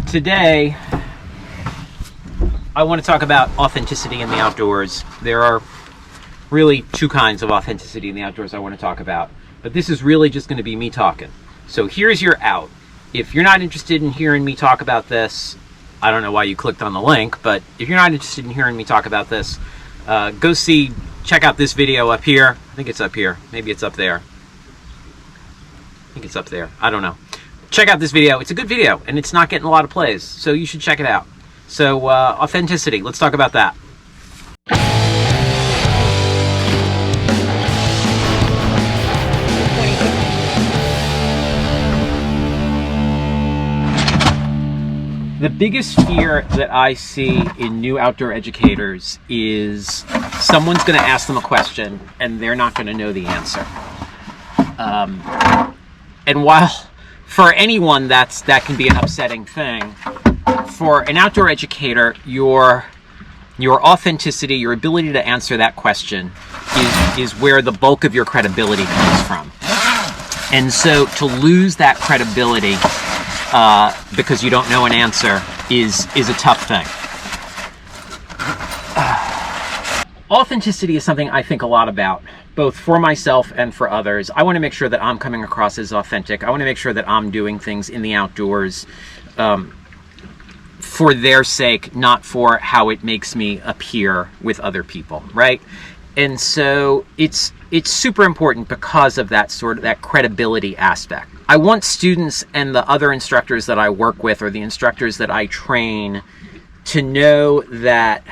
Today, I want to talk about authenticity in the outdoors. There are really two kinds of authenticity in the outdoors I want to talk about, but this is really just going to be me talking. So here's your out. If you're not interested in hearing me talk about this, I don't know why you clicked on the link, but if you're not interested in hearing me talk about this, check out this video up here. I think it's up here. Maybe it's up there. I think it's up there. I don't know. Check out this video. It's a good video, and it's not getting a lot of plays, so you should check it out. So, authenticity. Let's talk about that. The biggest fear that I see in new outdoor educators is someone's going to ask them a question, and they're not going to know the answer. And while for anyone that can be an upsetting thing, for an outdoor educator, your authenticity, your ability to answer that question is where the bulk of your credibility comes from. And so to lose that credibility because you don't know an answer is a tough thing. Authenticity is something I think a lot about, both for myself and for others. I want to make sure that I'm coming across as authentic. I want to make sure that I'm doing things in the outdoors for their sake, not for how it makes me appear with other people, right? And so it's super important because of that credibility aspect. I want students and the other instructors that I work with or the instructors that I train to know that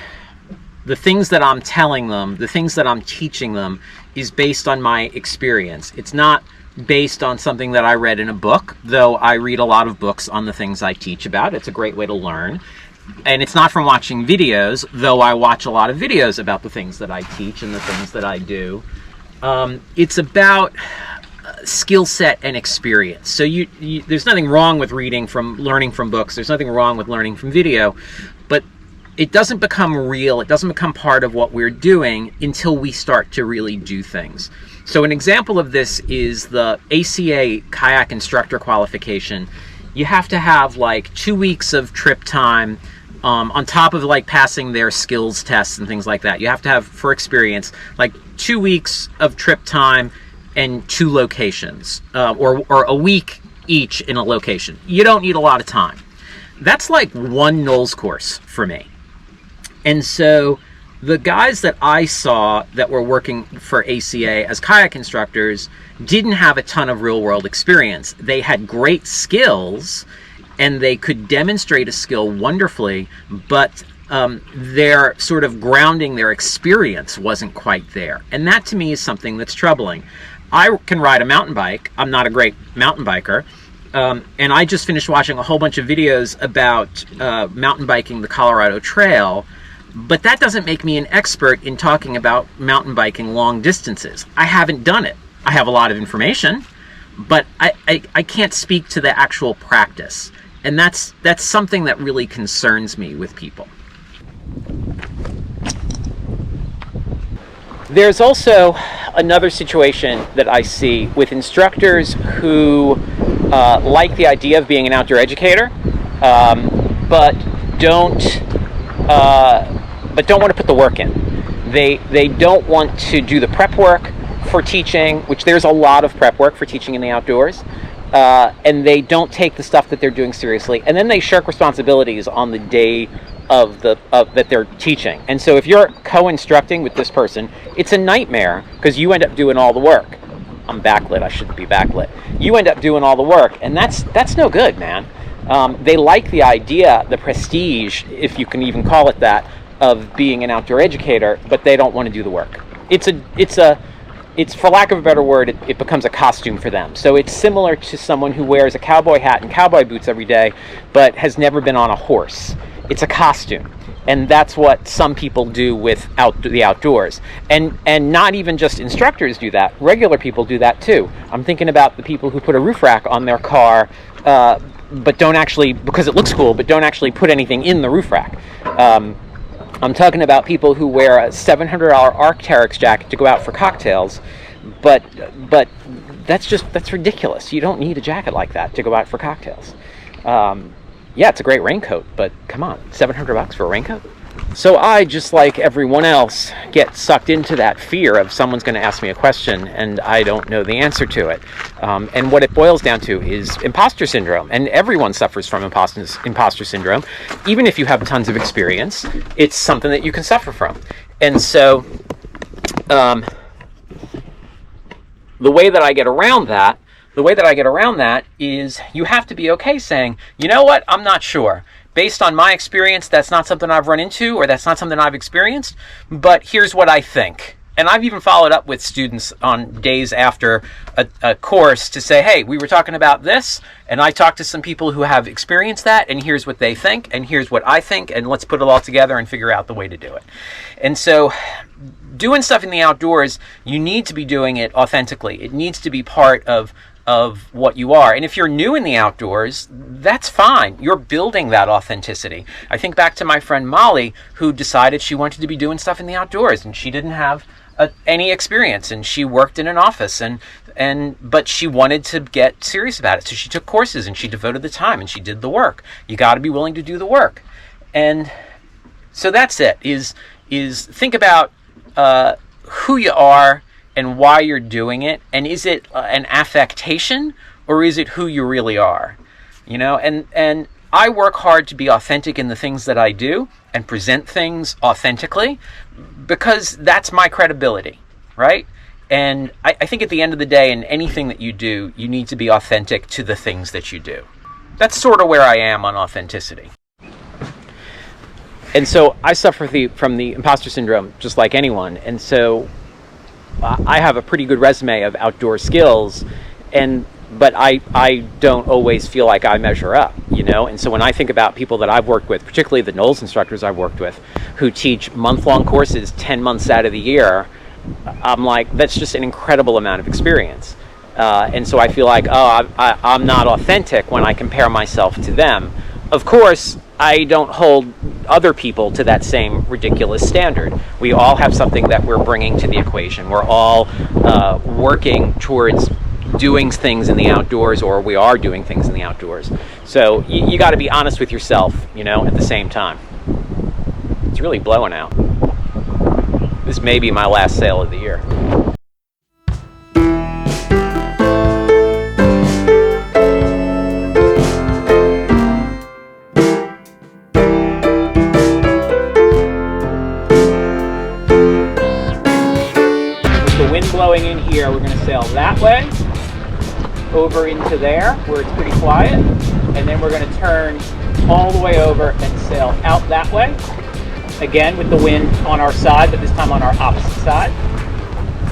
the things that I'm telling them, the things that I'm teaching them, is based on my experience. It's not based on something that I read in a book, though I read a lot of books on the things I teach about. It's a great way to learn. And it's not from watching videos, though I watch a lot of videos about the things that I teach and the things that I do. It's about skill set and experience. So there's nothing wrong with learning from books. There's nothing wrong with learning from video, but it doesn't become real. It doesn't become part of what we're doing until we start to really do things. So an example of this is the ACA kayak instructor qualification. You have to have like 2 weeks of trip time on top of like passing their skills tests and things like that. You have to have, for experience, like 2 weeks of trip time and 2 locations, or a week each in a location. You don't need a lot of time. That's like one NOLS course for me. And so the guys that I saw that were working for ACA as kayak instructors didn't have a ton of real-world experience. They had great skills, and they could demonstrate a skill wonderfully, but their sort of grounding, their experience wasn't quite there. And that to me is something that's troubling. I can ride a mountain bike. I'm not a great mountain biker. And I just finished watching a whole bunch of videos about mountain biking the Colorado Trail, but that doesn't make me an expert in talking about mountain biking long distances. I haven't done it. I have a lot of information, but I can't speak to the actual practice. And that's something that really concerns me with people. There's also another situation that I see with instructors who like the idea of being an outdoor educator, but don't want to put the work in. They don't want to do the prep work for teaching, which there's a lot of prep work for teaching in the outdoors, and they don't take the stuff that they're doing seriously, and then they shirk responsibilities on the day that they're teaching. And so if you're co-instructing with this person, it's a nightmare because you end up doing all the work. I'm backlit. I shouldn't be backlit. You end up doing all the work, and that's no good, man. They like the idea, the prestige, if you can even call it that, of being an outdoor educator, but they don't want to do the work. It's for lack of a better word, it becomes a costume for them. So it's similar to someone who wears a cowboy hat and cowboy boots every day, but has never been on a horse. It's a costume. And that's what some people do with the outdoors. And not even just instructors do that. Regular people do that too. I'm thinking about the people who put a roof rack on their car, but don't actually, because it looks cool, but don't actually put anything in the roof rack. I'm talking about people who wear a $700 Arc'teryx jacket to go out for cocktails, but that's ridiculous. You don't need a jacket like that to go out for cocktails. yeah, it's a great raincoat, but come on, $700 for a raincoat? So I, just like everyone else, get sucked into that fear of someone's going to ask me a question and I don't know the answer to it. And what it boils down to is imposter syndrome. And everyone suffers from imposter syndrome. Even if you have tons of experience, it's something that you can suffer from. And so the way that I get around that is you have to be okay saying, you know what, I'm not sure. Based on my experience, that's not something I've run into, or that's not something I've experienced, but here's what I think. And I've even followed up with students on days after a course to say, hey, we were talking about this, and I talked to some people who have experienced that, and here's what they think, and here's what I think, and let's put it all together and figure out the way to do it. And so doing stuff in the outdoors, you need to be doing it authentically. It needs to be part of what you are. And if you're new in the outdoors, that's fine. You're building that authenticity. I think back to my friend Molly, who decided she wanted to be doing stuff in the outdoors, and she didn't have any experience, and she worked in an office, but she wanted to get serious about it. So she took courses and she devoted the time and she did the work. You got to be willing to do the work. And so that's it, is think about who you are and why you're doing it, and is it an affectation or is it who you really are? You know, and I work hard to be authentic in the things that I do and present things authentically because that's my credibility, right? And I think at the end of the day, in anything that you do, you need to be authentic to the things that you do. That's sort of where I am on authenticity. And so I suffer from the imposter syndrome just like anyone, and so I have a pretty good resume of outdoor skills, but I don't always feel like I measure up, you know? And so when I think about people that I've worked with, particularly the NOLS instructors I've worked with, who teach month-long courses 10 months out of the year, I'm like, that's just an incredible amount of experience. And so I feel like, I'm not authentic when I compare myself to them. Of course, I don't hold other people to that same ridiculous standard. We all have something that we're bringing to the equation. We're all working towards doing things in the outdoors, or we are doing things in the outdoors. So you got to be honest with yourself, you know, at the same time. It's really blowing out. This may be my last sale of the year. Blowing in here, we're going to sail that way over into there where it's pretty quiet, and then we're going to turn all the way over and sail out that way again with the wind on our side, but this time on our opposite side,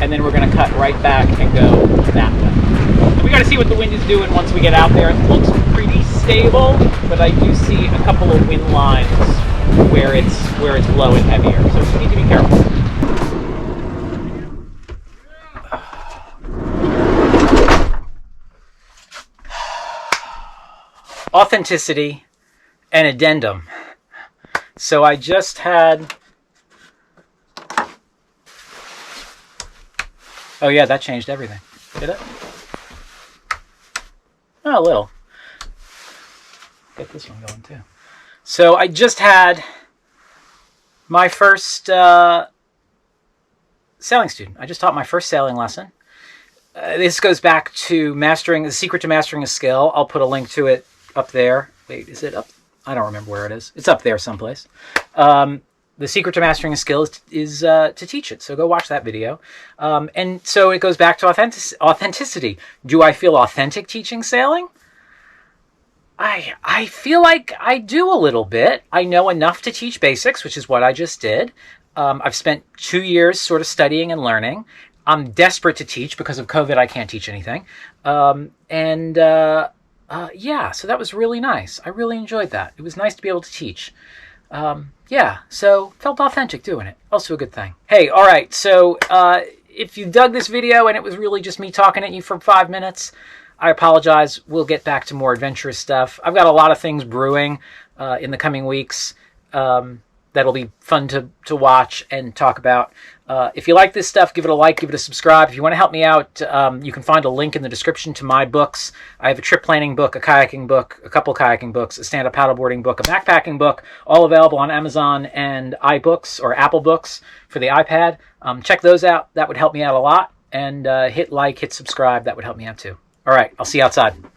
and then we're going to cut right back and go that way. And we got to see what the wind is doing once we get out there. It looks pretty stable, but I do see a couple of wind lines where it's blowing heavier, so we need to be careful. Authenticity and addendum. So I just had, oh yeah, that changed everything. Did it? Oh, a little. Get this one going too. So I just had my first sailing student. I just taught my first sailing lesson. This goes back to the secret to mastering a skill. I'll put a link to it up there. Wait, is it up? I don't remember where it is. It's up there someplace. The secret to mastering a skill is to teach it. So go watch that video. And so it goes back to authenticity. Do I feel authentic teaching sailing? I feel like I do a little bit. I know enough to teach basics, which is what I just did. I've spent 2 years sort of studying and learning. I'm desperate to teach because of COVID. I can't teach anything. Yeah, so that was really nice. I really enjoyed that. It was nice to be able to teach. Yeah, so felt authentic doing it. Also a good thing. Hey, all right, so if you dug this video and it was really just me talking at you for 5 minutes, I apologize. We'll get back to more adventurous stuff. I've got a lot of things brewing in the coming weeks. that'll be fun to watch and talk about. If you like this stuff, give it a like, give it a subscribe. If you want to help me out, you can find a link in the description to my books. I have a trip planning book, a kayaking book, a couple kayaking books, a stand-up paddleboarding book, a backpacking book, all available on Amazon and iBooks or Apple Books for the iPad. Check those out. That would help me out a lot. And hit like, hit subscribe. That would help me out too. All right, I'll see you outside.